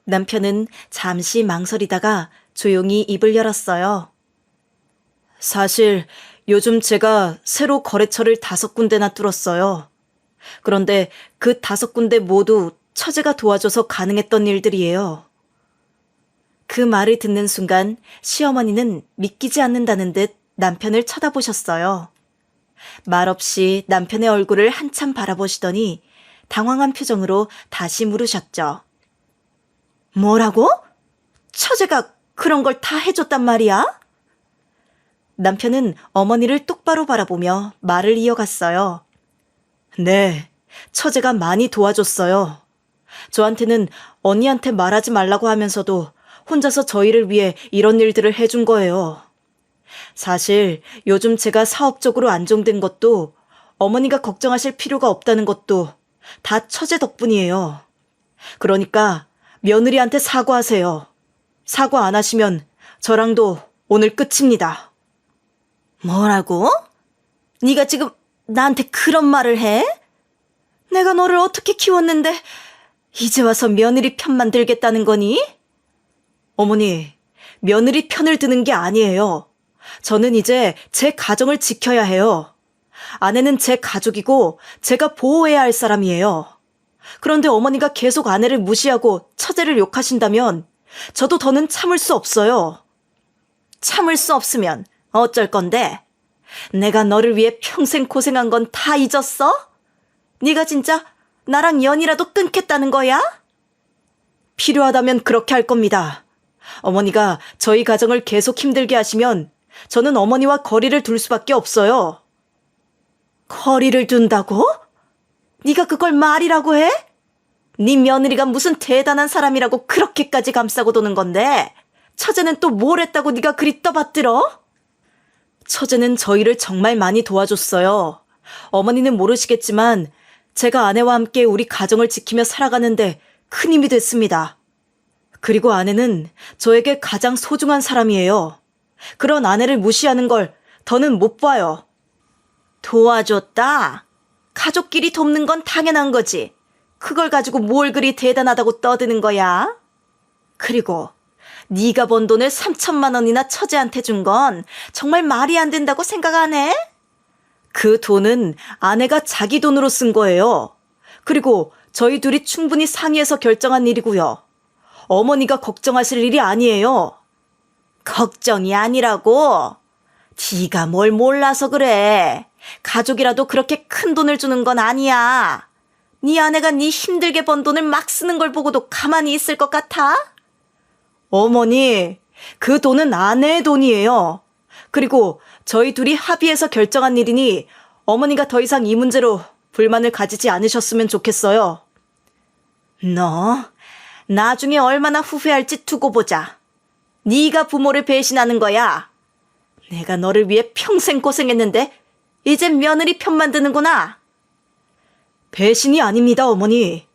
남편은 잠시 망설이다가 조용히 입을 열었어요. 사실 요즘 제가 새로 거래처를 5군데나 뚫었어요. 그런데 그 5군데 모두 처제가 도와줘서 가능했던 일들이에요. 그 말을 듣는 순간 시어머니는 믿기지 않는다는 듯 남편을 쳐다보셨어요. 말없이 남편의 얼굴을 한참 바라보시더니 당황한 표정으로 다시 물으셨죠. 뭐라고? 처제가 그런 걸 다 해줬단 말이야? 남편은 어머니를 똑바로 바라보며 말을 이어갔어요. 네, 처제가 많이 도와줬어요. 저한테는 언니한테 말하지 말라고 하면서도 혼자서 저희를 위해 이런 일들을 해준 거예요. 사실 요즘 제가 사업적으로 안정된 것도 어머니가 걱정하실 필요가 없다는 것도 다 처제 덕분이에요. 그러니까 며느리한테 사과하세요. 사과 안 하시면 저랑도 오늘 끝입니다. 뭐라고? 네가 지금 나한테 그런 말을 해? 내가 너를 어떻게 키웠는데 이제 와서 며느리 편만 들겠다는 거니? 어머니, 며느리 편을 드는 게 아니에요. 저는 이제 제 가정을 지켜야 해요. 아내는 제 가족이고 제가 보호해야 할 사람이에요. 그런데 어머니가 계속 아내를 무시하고 처제를 욕하신다면 저도 더는 참을 수 없어요. 참을 수 없으면 어쩔 건데? 내가 너를 위해 평생 고생한 건 다 잊었어? 네가 진짜 나랑 연이라도 끊겠다는 거야? 필요하다면 그렇게 할 겁니다. 어머니가 저희 가정을 계속 힘들게 하시면 저는 어머니와 거리를 둘 수밖에 없어요. 거리를 둔다고? 네가 그걸 말이라고 해? 네 며느리가 무슨 대단한 사람이라고 그렇게까지 감싸고 도는 건데 처제는 또 뭘 했다고 네가 그리 떠받들어? 처제는 저희를 정말 많이 도와줬어요. 어머니는 모르시겠지만 제가 아내와 함께 우리 가정을 지키며 살아가는데 큰 힘이 됐습니다. 그리고 아내는 저에게 가장 소중한 사람이에요. 그런 아내를 무시하는 걸 더는 못 봐요. 도와줬다? 가족끼리 돕는 건 당연한 거지. 그걸 가지고 뭘 그리 대단하다고 떠드는 거야? 그리고 네가 번 돈을 3천만 원이나 처제한테 준 건 정말 말이 안 된다고 생각 안 해? 그 돈은 아내가 자기 돈으로 쓴 거예요. 그리고 저희 둘이 충분히 상의해서 결정한 일이고요. 어머니가 걱정하실 일이 아니에요. 걱정이 아니라고? 네가 뭘 몰라서 그래. 가족이라도 그렇게 큰 돈을 주는 건 아니야. 네 아내가 네 힘들게 번 돈을 막 쓰는 걸 보고도 가만히 있을 것 같아? 어머니, 그 돈은 아내의 돈이에요. 그리고 저희 둘이 합의해서 결정한 일이니 어머니가 더 이상 이 문제로 불만을 가지지 않으셨으면 좋겠어요. 너 나중에 얼마나 후회할지 두고 보자. 네가 부모를 배신하는 거야. 내가 너를 위해 평생 고생했는데 이젠 며느리 편만 드는구나. 배신이 아닙니다, 어머니.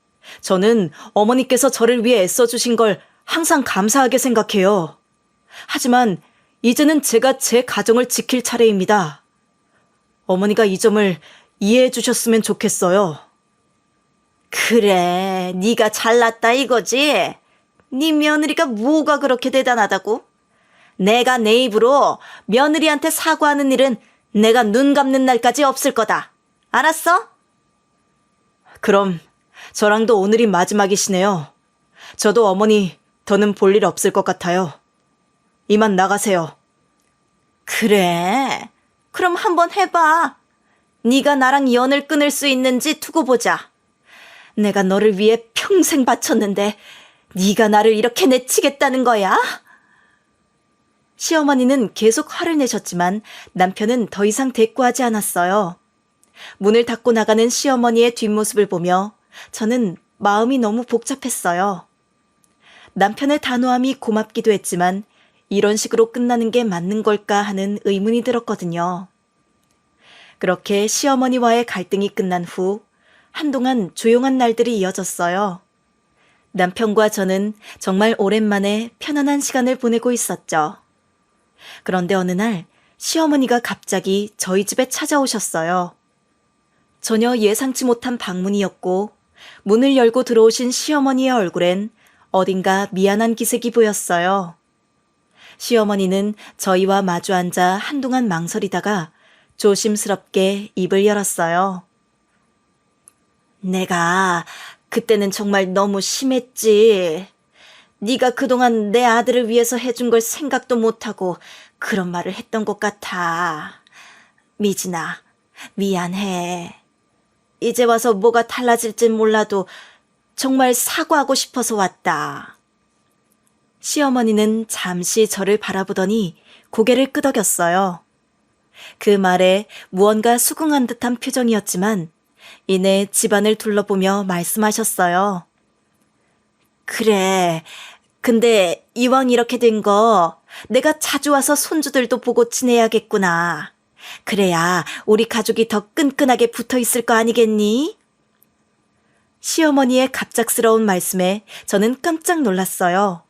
저는 어머니께서 저를 위해 애써주신 걸 항상 감사하게 생각해요. 하지만 이제는 제가 제 가정을 지킬 차례입니다. 어머니가 이 점을 이해해 주셨으면 좋겠어요. 그래, 네가 잘났다 이거지? 네 며느리가 뭐가 그렇게 대단하다고? 내가 내 입으로 며느리한테 사과하는 일은 내가 눈 감는 날까지 없을 거다. 알았어? 그럼 저랑도 오늘이 마지막이시네요. 저도 어머니 더는 볼 일 없을 것 같아요. 이만 나가세요. 그래, 그럼 한번 해봐. 네가 나랑 연을 끊을 수 있는지 두고 보자. 내가 너를 위해 평생 바쳤는데 네가 나를 이렇게 내치겠다는 거야? 시어머니는 계속 화를 내셨지만 남편은 더 이상 대꾸하지 않았어요. 문을 닫고 나가는 시어머니의 뒷모습을 보며 저는 마음이 너무 복잡했어요. 남편의 단호함이 고맙기도 했지만 이런 식으로 끝나는 게 맞는 걸까 하는 의문이 들었거든요. 그렇게 시어머니와의 갈등이 끝난 후 한동안 조용한 날들이 이어졌어요. 남편과 저는 정말 오랜만에 편안한 시간을 보내고 있었죠. 그런데 어느 날 시어머니가 갑자기 저희 집에 찾아오셨어요. 전혀 예상치 못한 방문이었고 문을 열고 들어오신 시어머니의 얼굴엔 어딘가 미안한 기색이 보였어요. 시어머니는 저희와 마주 앉아 한동안 망설이다가 조심스럽게 입을 열었어요. 내가 그때는 정말 너무 심했지. 네가 그동안 내 아들을 위해서 해준 걸 생각도 못하고 그런 말을 했던 것 같아. 미진아, 미안해. 이제 와서 뭐가 달라질진 몰라도 정말 사과하고 싶어서 왔다. 시어머니는 잠시 저를 바라보더니 고개를 끄덕였어요. 그 말에 무언가 수긍한 듯한 표정이었지만 이내 집안을 둘러보며 말씀하셨어요. 그래, 근데 이왕 이렇게 된 거 내가 자주 와서 손주들도 보고 지내야겠구나. 그래야 우리 가족이 더 끈끈하게 붙어 있을 거 아니겠니? 시어머니의 갑작스러운 말씀에 저는 깜짝 놀랐어요.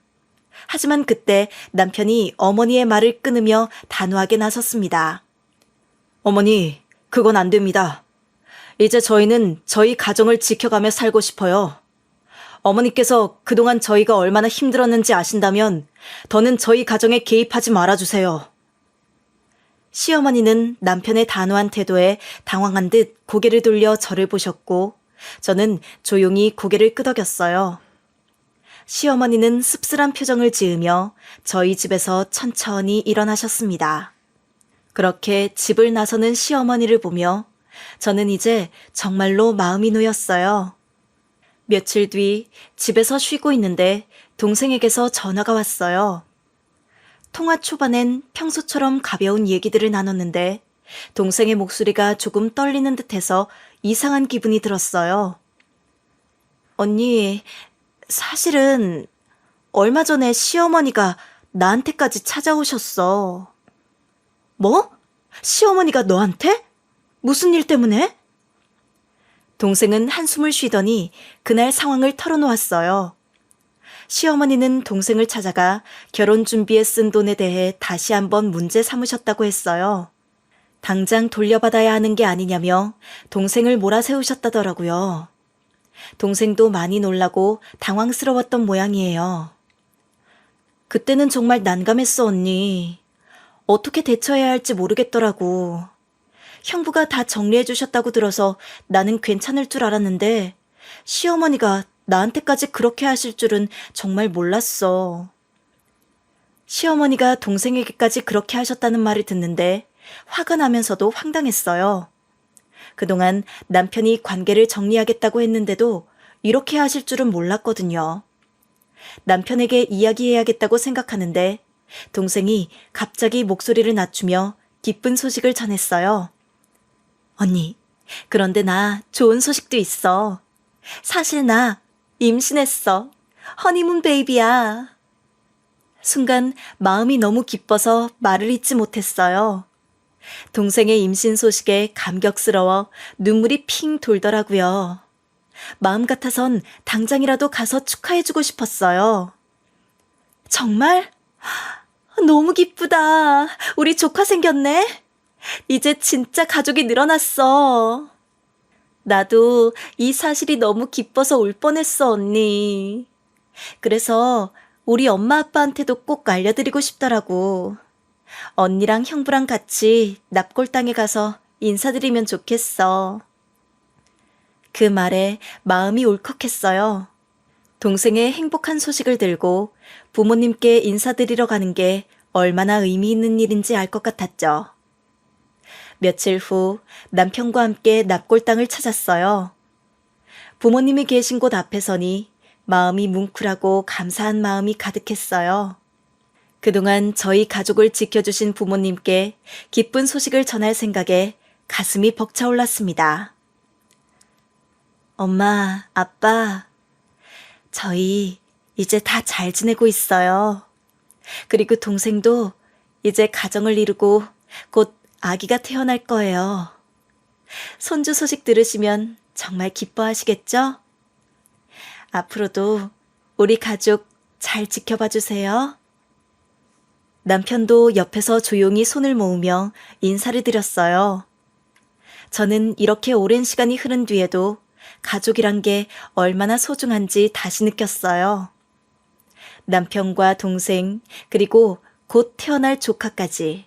하지만 그때 남편이 어머니의 말을 끊으며 단호하게 나섰습니다. 어머니, 그건 안 됩니다. 이제 저희는 저희 가정을 지켜가며 살고 싶어요. 어머니께서 그동안 저희가 얼마나 힘들었는지 아신다면 더는 저희 가정에 개입하지 말아주세요. 시어머니는 남편의 단호한 태도에 당황한 듯 고개를 돌려 저를 보셨고 저는 조용히 고개를 끄덕였어요. 시어머니는 씁쓸한 표정을 지으며 저희 집에서 천천히 일어나셨습니다. 그렇게 집을 나서는 시어머니를 보며 저는 이제 정말로 마음이 놓였어요. 며칠 뒤 집에서 쉬고 있는데 동생에게서 전화가 왔어요. 통화 초반엔 평소처럼 가벼운 얘기들을 나눴는데 동생의 목소리가 조금 떨리는 듯해서 이상한 기분이 들었어요. 언니, 사실은 얼마 전에 시어머니가 나한테까지 찾아오셨어. 뭐? 시어머니가 너한테? 무슨 일 때문에? 동생은 한숨을 쉬더니 그날 상황을 털어놓았어요. 시어머니는 동생을 찾아가 결혼 준비에 쓴 돈에 대해 다시 한번 문제 삼으셨다고 했어요. 당장 돌려받아야 하는 게 아니냐며 동생을 몰아세우셨다더라고요. 동생도 많이 놀라고 당황스러웠던 모양이에요. 그때는 정말 난감했어, 언니. 어떻게 대처해야 할지 모르겠더라고. 형부가 다 정리해 주셨다고 들어서 나는 괜찮을 줄 알았는데 시어머니가 나한테까지 그렇게 하실 줄은 정말 몰랐어. 시어머니가 동생에게까지 그렇게 하셨다는 말을 듣는데 화가 나면서도 황당했어요. 그동안 남편이 관계를 정리하겠다고 했는데도 이렇게 하실 줄은 몰랐거든요. 남편에게 이야기해야겠다고 생각하는데 동생이 갑자기 목소리를 낮추며 기쁜 소식을 전했어요. 언니, 그런데 나 좋은 소식도 있어. 사실 나 임신했어. 허니문 베이비야. 순간 마음이 너무 기뻐서 말을 잇지 못했어요. 동생의 임신 소식에 감격스러워 눈물이 핑 돌더라고요. 마음 같아선 당장이라도 가서 축하해주고 싶었어요. 정말? 너무 기쁘다. 우리 조카 생겼네. 이제 진짜 가족이 늘어났어. 나도 이 사실이 너무 기뻐서 울 뻔했어, 언니. 그래서 우리 엄마 아빠한테도 꼭 알려드리고 싶더라고. 언니랑 형부랑 같이 납골당에 가서 인사드리면 좋겠어. 그 말에 마음이 울컥했어요. 동생의 행복한 소식을 들고 부모님께 인사드리러 가는 게 얼마나 의미 있는 일인지 알 것 같았죠. 며칠 후 남편과 함께 납골당을 찾았어요. 부모님이 계신 곳 앞에 서니 마음이 뭉클하고 감사한 마음이 가득했어요. 그동안 저희 가족을 지켜주신 부모님께 기쁜 소식을 전할 생각에 가슴이 벅차올랐습니다. 엄마, 아빠, 저희 이제 다 잘 지내고 있어요. 그리고 동생도 이제 가정을 이루고 곧 아기가 태어날 거예요. 손주 소식 들으시면 정말 기뻐하시겠죠? 앞으로도 우리 가족 잘 지켜봐 주세요. 남편도 옆에서 조용히 손을 모으며 인사를 드렸어요. 저는 이렇게 오랜 시간이 흐른 뒤에도 가족이란 게 얼마나 소중한지 다시 느꼈어요. 남편과 동생, 그리고 곧 태어날 조카까지.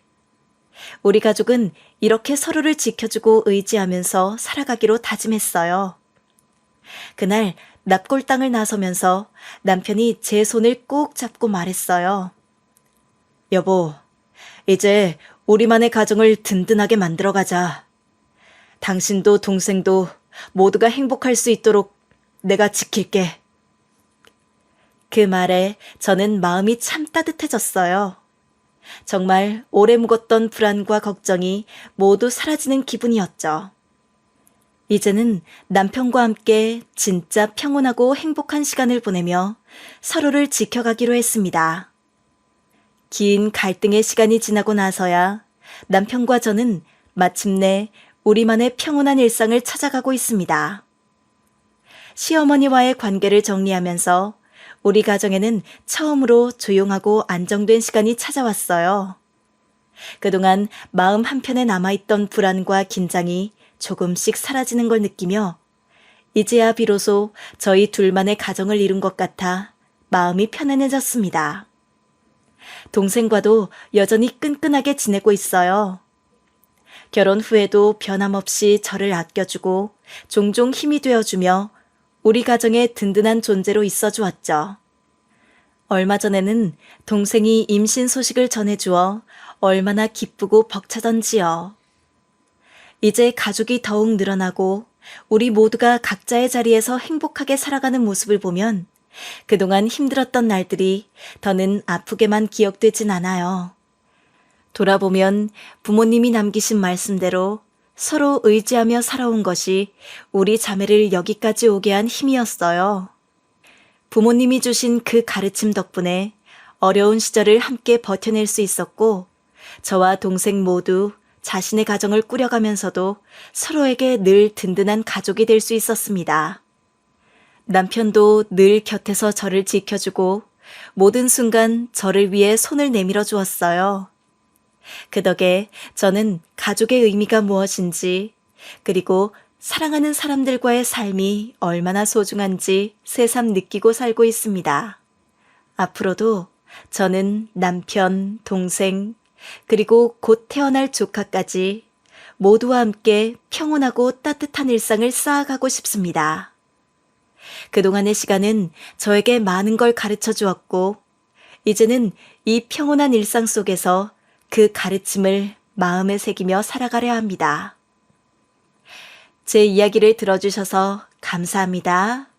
우리 가족은 이렇게 서로를 지켜주고 의지하면서 살아가기로 다짐했어요. 그날 납골당을 나서면서 남편이 제 손을 꼭 잡고 말했어요. 여보, 이제 우리만의 가정을 든든하게 만들어가자. 당신도 동생도 모두가 행복할 수 있도록 내가 지킬게. 그 말에 저는 마음이 참 따뜻해졌어요. 정말 오래 묵었던 불안과 걱정이 모두 사라지는 기분이었죠. 이제는 남편과 함께 진짜 평온하고 행복한 시간을 보내며 서로를 지켜가기로 했습니다. 긴 갈등의 시간이 지나고 나서야 남편과 저는 마침내 우리만의 평온한 일상을 찾아가고 있습니다. 시어머니와의 관계를 정리하면서 우리 가정에는 처음으로 조용하고 안정된 시간이 찾아왔어요. 그동안 마음 한편에 남아있던 불안과 긴장이 조금씩 사라지는 걸 느끼며 이제야 비로소 저희 둘만의 가정을 이룬 것 같아 마음이 편안해졌습니다. 동생과도 여전히 끈끈하게 지내고 있어요. 결혼 후에도 변함없이 저를 아껴주고 종종 힘이 되어주며 우리 가정의 든든한 존재로 있어 주었죠. 얼마 전에는 동생이 임신 소식을 전해주어 얼마나 기쁘고 벅차던지요. 이제 가족이 더욱 늘어나고 우리 모두가 각자의 자리에서 행복하게 살아가는 모습을 보면 그동안 힘들었던 날들이 더는 아프게만 기억되진 않아요. 돌아보면 부모님이 남기신 말씀대로 서로 의지하며 살아온 것이 우리 자매를 여기까지 오게 한 힘이었어요. 부모님이 주신 그 가르침 덕분에 어려운 시절을 함께 버텨낼 수 있었고 저와 동생 모두 자신의 가정을 꾸려가면서도 서로에게 늘 든든한 가족이 될 수 있었습니다. 남편도 늘 곁에서 저를 지켜주고 모든 순간 저를 위해 손을 내밀어 주었어요. 그 덕에 저는 가족의 의미가 무엇인지 그리고 사랑하는 사람들과의 삶이 얼마나 소중한지 새삼 느끼고 살고 있습니다. 앞으로도 저는 남편, 동생, 그리고 곧 태어날 조카까지 모두와 함께 평온하고 따뜻한 일상을 쌓아가고 싶습니다. 그동안의 시간은 저에게 많은 걸 가르쳐 주었고 이제는 이 평온한 일상 속에서 그 가르침을 마음에 새기며 살아가려 합니다. 제 이야기를 들어주셔서 감사합니다.